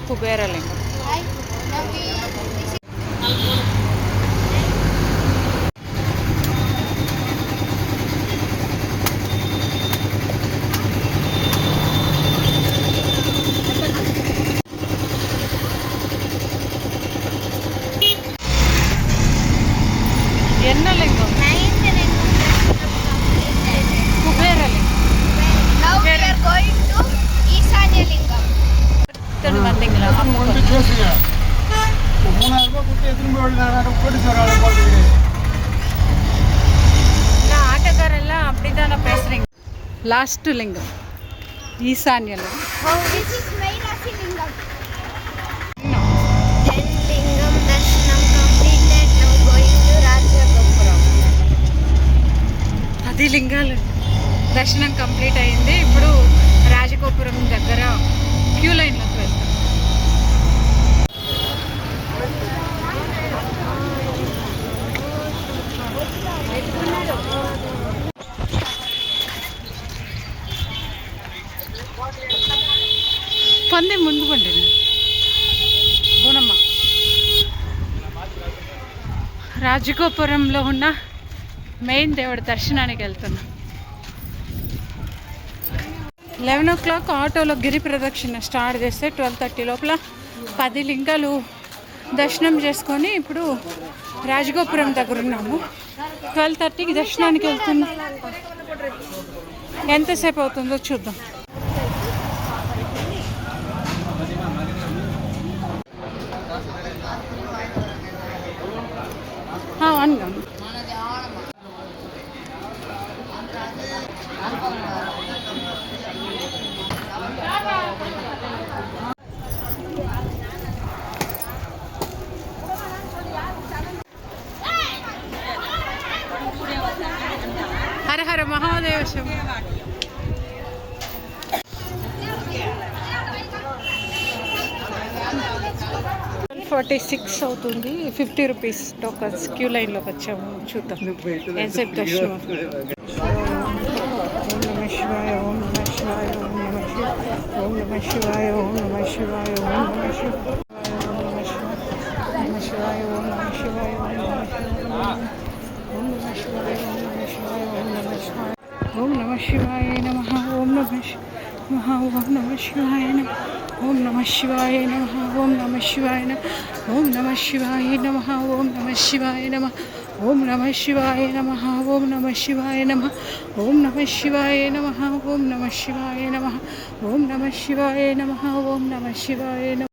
కుబేరలింగం. ఎన్నలింగం కుబేరలింగం. ಆಟಗಾರೆಲ್ಲ ಅಪ್ಪಿದಾನ ಪೇಸ್ರಿಂಗ್ last ಲಿಂಗಂ ಈಶಾನ್ಯ ಲಿಂಗಂ. అది లింగాలు దర్శనం కంప్లీట్ అయింది. ఇప్పుడు రాజగోపురం దగ్గర క్యూ లైన్లోకి వెళ్తాం. పంది ముందు పండి బోనమ్మ. రాజగోపురంలో ఉన్న మెయిన్ దేవుడి దర్శనానికి వెళ్తున్నాం. 11 o'clock ఆటోలో గిరి ప్రదక్షిణ స్టార్ట్ చేస్తే 12:30 లోపల 10 లింగాలు దర్శనం చేసుకొని ఇప్పుడు రాజగోపురం దగ్గర ఉన్నాము. 12:30కి దర్శనానికి వెళ్తున్నాం. ఎంతసేపు అవుతుందో చూద్దాం. అన్నా హర హర మహాదేవ శంభో. 12:46 అవుతుంది. 50 రూపీస్ టోకన్స్. క్యూ లైన్లోకి వచ్చాము. చూద్దాం ఎంతసేపు దర్శనం. ఓం నమ శివాయ, ఓం నమ శివాయ, ఓం నమ శివాయ, ఓం నమ శివాయ, ఓం నమ శివాయ, ఓం నమ శివాయ, ఓం నమ శివాయ, ఓం నమ శివాయ, ఓం నమ శివాయ, ఓం నమ శివాయ, ఓం నమ శివాయ నమః. ఓం నమ శివాయ నమః. ఓం నమ శివాయ నమః. ఓం నమ శివాయ నమః. ఓం నమ శివాయ నమః. ఓం నమ శివాయ నమః. ఓం నమ శివాయ నమః. ఓం నమ శివాయ నమః. ఓం నమ శివాయ నమః. ఓం నమ శివాయ నమః. ఓం నమ శివాయ నమః. ఓం నమ శివాయ నమః.